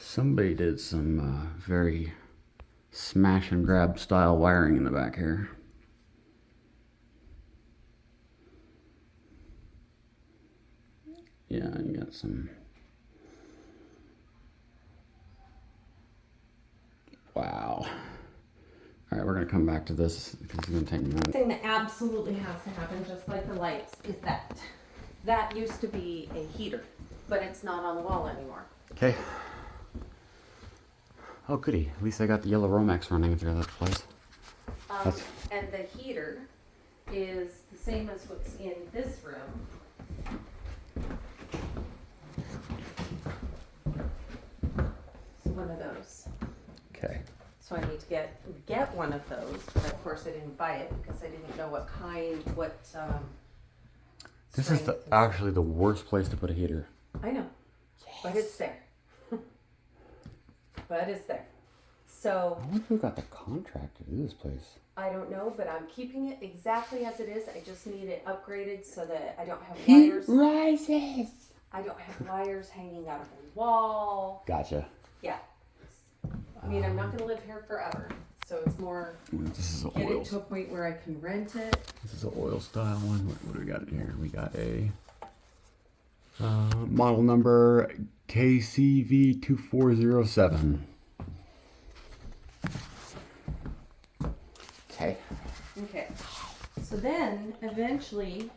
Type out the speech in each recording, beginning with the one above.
Somebody did some very smash and grab style wiring in the back here. Yeah, you got some. Wow. All right, we're gonna come back to this because it's gonna take a minute. The thing that absolutely has to happen, just like the lights, is that used to be a heater, but it's not on the wall anymore. Okay. Oh, goody. At least I got the yellow Romex running through that place. And the heater is the same as what's in this room. So one of those. Okay. So I need to get one of those, but of course I didn't buy it because I didn't know what kind, This is actually the worst place to put a heater. I know, but it's there. But it's there. So I wonder who got the contract to do this place. I don't know, but I'm keeping it exactly as it is. I just need it upgraded so that I don't have Heat wires. rises. I don't have wires hanging out of the wall. Gotcha. Yeah. I mean, I'm not going to live here forever. So it's more This is an get oil. it to a point where I can rent it. This is an oil style one. What do we got in here? We got a model number KCV2407. Okay. Okay. So then eventually,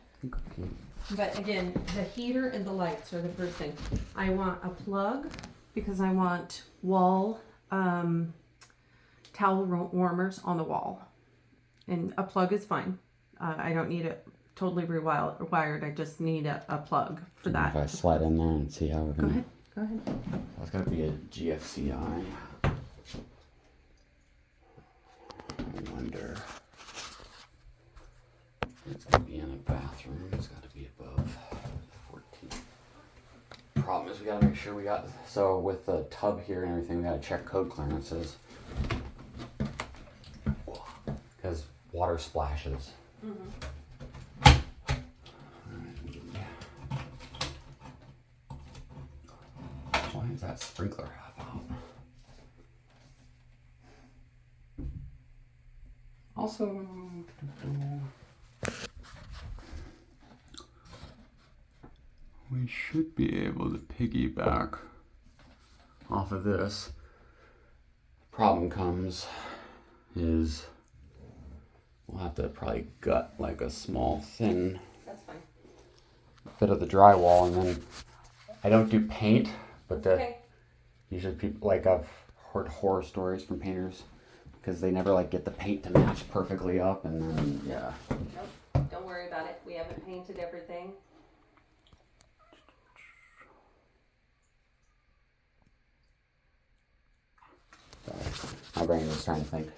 but again, the heater and the lights are the first thing. I want a plug because I want wall towel warmers on the wall. And a plug is fine. I don't need it totally rewired. I just need a plug for that. If I slide in there and see how we're Go gonna. ahead. Go ahead. That's gotta be a GFCI. I wonder. It's gonna be in a bathroom. It's gotta be above 14. Problem is, we gotta make sure we got. So with the tub here and everything, we gotta check code clearances. Because water splashes. Why is that sprinkler half out? Also, we should be able to piggyback off of this. Problem comes is we'll have to probably gut like a small thin That's fine. bit of the drywall, and then I don't do paint, but Okay. usually people like I've heard horror stories from painters because they never like get the paint to match perfectly up, and then yeah. Nope. Don't worry about it. We haven't painted everything. So my brain was trying to think.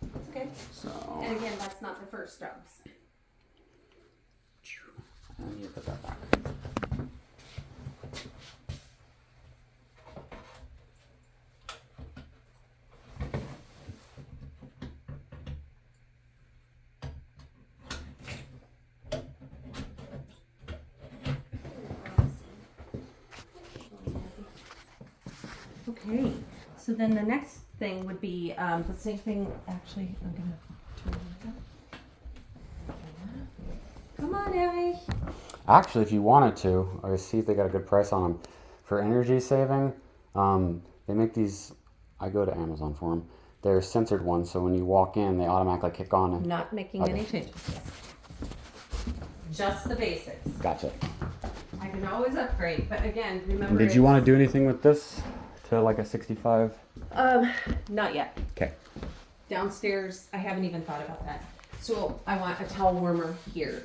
It's okay. So And again, that's not the first jobs. I need to put that back. Okay, so then the next thing would be the same thing. Actually, I'm gonna turn it up. Come on, Eric. Actually, if you wanted to, I see if they got a good price on them for energy saving. They make these. I go to Amazon for them. They're censored ones, so when you walk in, they automatically kick on. And Not making any changes. Just the basics. gotcha. I can always upgrade, but again, remember. And did you want to do anything with this to like a 65? Not yet. Okay. Downstairs, I haven't even thought about that. So I want a towel warmer here.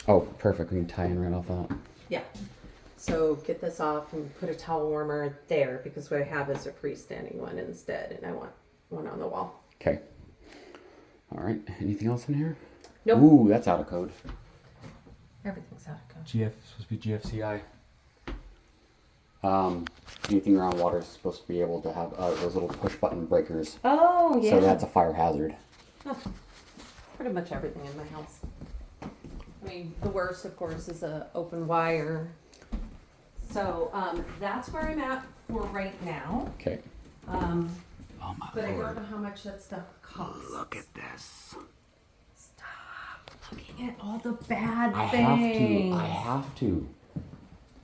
Oh, perfect. We can tie in right off that. Yeah. So get this off and put a towel warmer there because what I have is a freestanding one instead, and I want one on the wall. Okay. All right. Anything else in here? Nope. Ooh, that's out of code. Everything's out of code. Supposed to be GFCI. Anything around water is supposed to be able to have those little push button breakers. Oh, yeah. So that's a fire hazard. Oh, pretty much everything in my house. I mean, the worst, of course, is a open wire So that's where I'm at for right now. Okay. Um, Oh my but I lord. don't know how much that stuff costs. Look at this. Stop looking at all the bad I things. have to.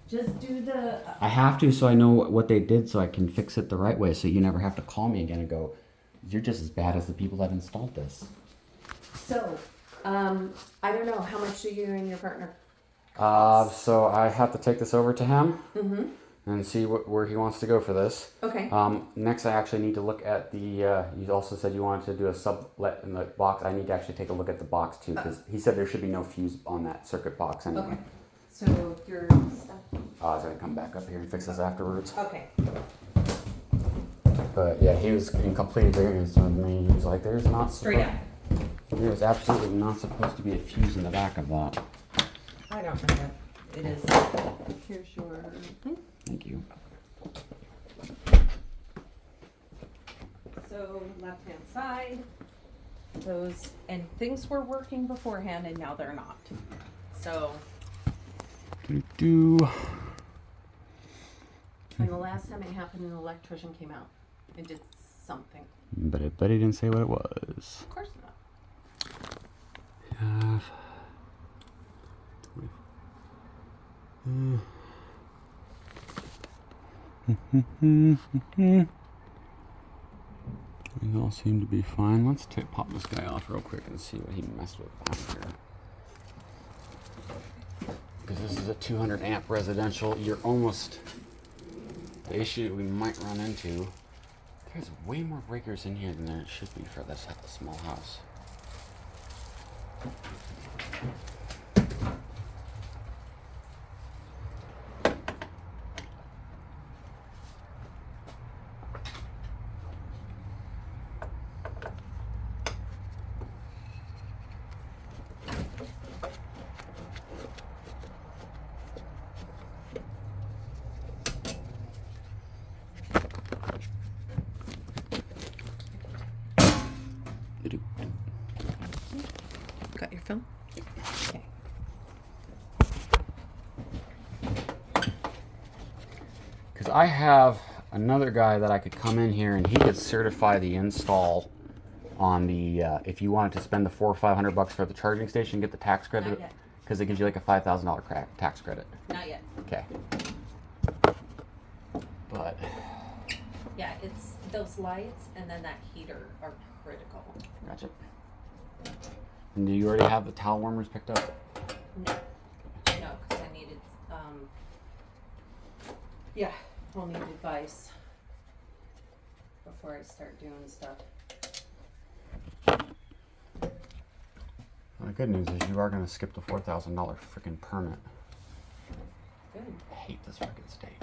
Just do the. I have to so I know what they did so I can fix it the right way so you never have to call me again and go, you're just as bad as the people that installed this. So, I don't know. How much do you and your partner? So I have to take this over to him Mm-hmm. and see where he wants to go for this. Okay. Next, I actually need to look at the. You also said you wanted to do a sublet in the box. I need to actually take a look at the box too because he said there should be no fuse on that circuit box anyway. Okay. So your stuff. I was gonna come back up here and fix this afterwards. Okay. But yeah, he was in complete agreement with me. He was like, "There's not Straight up. There's absolutely not supposed to be a fuse in the back of that." I don't know that it is. Here's your thing. Thank you. So left hand side. Those and things were working beforehand and now they're not. So. Do. And the last time it happened, an electrician came out and did something. But I bet he didn't say what it was. Of course not. These all seem to be fine. Let's pop this guy off real quick and see what he messed with back here. Because this is a 200 amp residential. You're almost... The issue we might run into... There's way more breakers in here than there should be for this small house. Got your film? Okay. Because I have another guy that I could come in here and he could certify the install on the, if you wanted to spend the $400 or $500 for the charging station, get the tax credit. Not yet. Because it gives you like a $5,000 tax credit. Not yet. Okay. But Yeah, it's those lights and then that heater are critical. gotcha. And do you already have the towel warmers picked up? No, because I needed, yeah, I'll need advice before I start doing stuff. Well, the good news is you are going to skip the $4,000 freaking permit. Good. I hate this freaking state.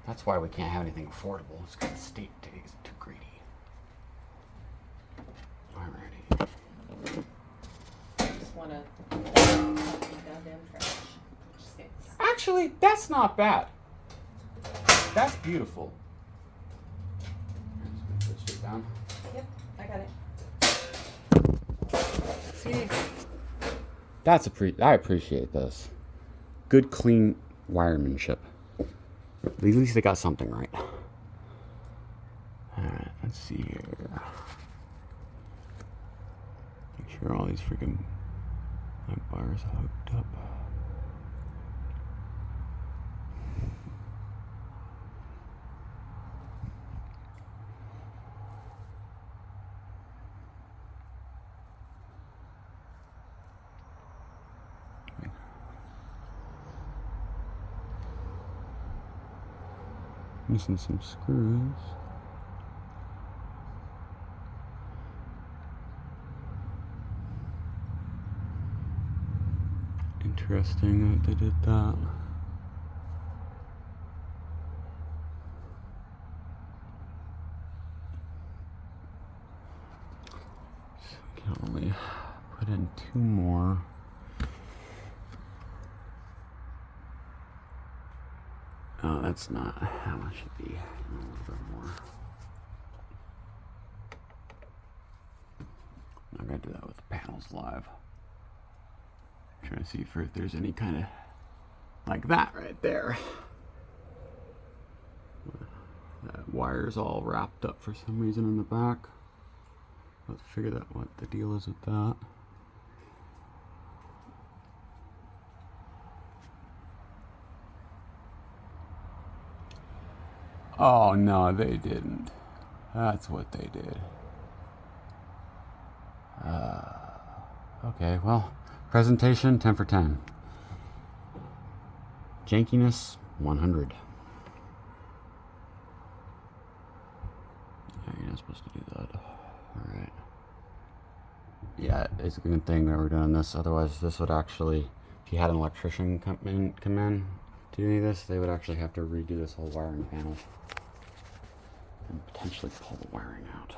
That's why we can't have anything affordable. It's because the state is too greedy. Alrighty. I just want to goddamn trash. Just kidding. Actually, that's not bad. That's beautiful. I'm just gonna switch it down. Yep, I got it. See, I appreciate this. Good, clean wiremanship. At least they got something right. Alright, let's see here. Make sure all these freaking light bars are hooked up. Missing some screws. Interesting that they did that. So we can only put in 2 more. Oh, that's not how it should be. A little bit more. I'm not gonna do that with the panels live. I'm trying to see if there's any kind of like that right there. wires all wrapped up for some reason in the back. Let's figure out what the deal is with that. Oh no, they didn't. That's what they did. Okay, well, presentation 10 for 10. Jankiness 100. Yeah, you're not supposed to do that. Alright. Yeah, it's a good thing that we're doing this. Otherwise, this would actually, if you had an electrician come in to do any of this, they would actually have to redo this whole wiring panel and potentially pull the wiring out.